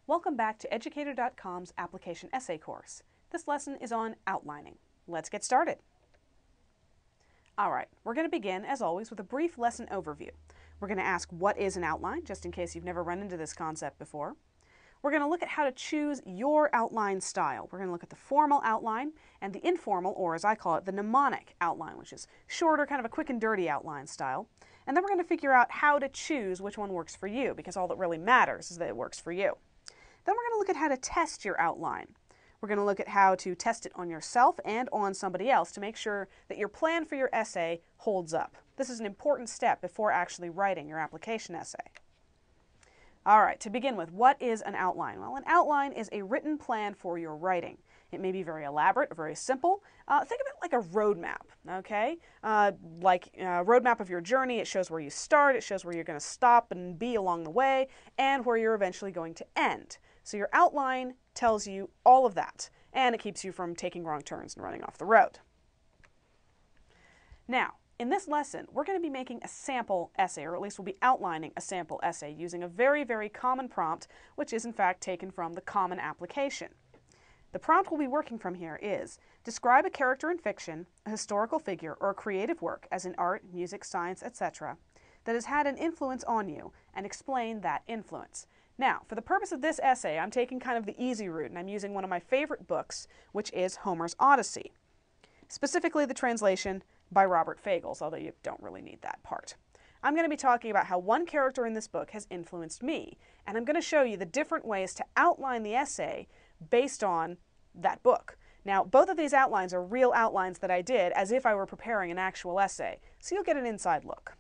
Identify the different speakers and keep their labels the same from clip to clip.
Speaker 1: Welcome back to Educator.com's application essay course. This lesson is on outlining. Let's get started. Alright, we're going to begin, as always, with a brief lesson overview. We're going to ask what is an outline, just in case you've never run into this concept before. We're going to look at how to choose your outline style. We're going to look at the formal outline and the informal, or as I call it, the mnemonic outline, which is shorter, kind of a quick and dirty outline style. And then we're going to figure out how to choose which one works for you, because all that really matters is that it works for you. Then we're going to look at how to test your outline. We're going to look at how to test it on yourself and on somebody else to make sure that your plan for your essay holds up. This is an important step before actually writing your application essay. All right, to begin with, what is an outline? Well, an outline is a written plan for your writing. It may be very elaborate or very simple. Think of it like a roadmap, okay? Like a roadmap of your journey. It shows where you start, it shows where you're going to stop and be along the way, and where you're eventually going to end. So your outline tells you all of that, and it keeps you from taking wrong turns and running off the road. Now, in this lesson, we're going to be making a sample essay, or at least we'll be outlining a sample essay using a very, very common prompt, which is in fact taken from the Common Application. The prompt we'll be working from here is, describe a character in fiction, a historical figure, or a creative work, as in art, music, science, etc., that has had an influence on you, and explain that influence. Now, for the purpose of this essay, I'm taking kind of the easy route, and I'm using one of my favorite books, which is Homer's Odyssey. Specifically the translation by Robert Fagles, although you don't really need that part. I'm going to be talking about how one character in this book has influenced me, and I'm going to show you the different ways to outline the essay based on that book. Now, both of these outlines are real outlines that I did as if I were preparing an actual essay, so you'll get an inside look.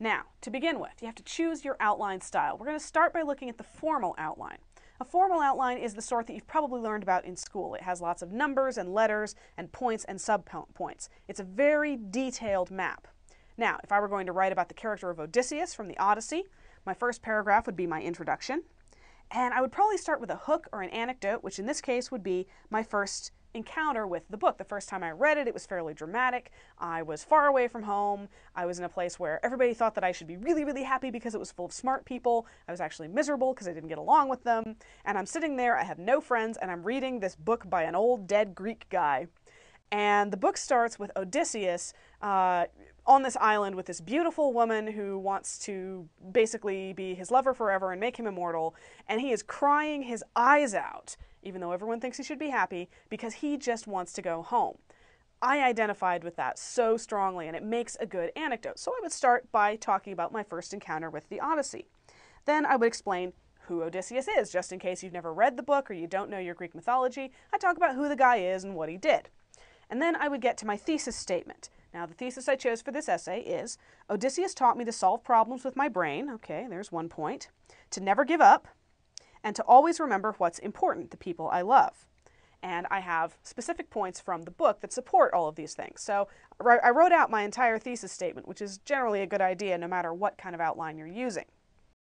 Speaker 1: Now, to begin with, you have to choose your outline style. We're going to start by looking at the formal outline. A formal outline is the sort that you've probably learned about in school. It has lots of numbers and letters and points and subpoints. It's a very detailed map. Now, if I were going to write about the character of Odysseus from the Odyssey, my first paragraph would be my introduction, and I would probably start with a hook or an anecdote, which in this case would be my first encounter with the book. The first time I read it, it was fairly dramatic. I was far away from home. I was in a place where everybody thought that I should be really, really happy because it was full of smart people. I was actually miserable because I didn't get along with them. And I'm sitting there, I have no friends, and I'm reading this book by an old dead Greek guy. And the book starts with Odysseus on this island with this beautiful woman who wants to basically be his lover forever and make him immortal. And he is crying his eyes out, even though everyone thinks he should be happy, because he just wants to go home. I identified with that so strongly, and it makes a good anecdote. So I would start by talking about my first encounter with the Odyssey. Then I would explain who Odysseus is, just in case you've never read the book or you don't know your Greek mythology. I talk about who the guy is and what he did. And then I would get to my thesis statement. Now, the thesis I chose for this essay is, Odysseus taught me to solve problems with my brain, okay, there's one point, to never give up, and to always remember what's important, the people I love. And I have specific points from the book that support all of these things. So I wrote out my entire thesis statement, which is generally a good idea no matter what kind of outline you're using.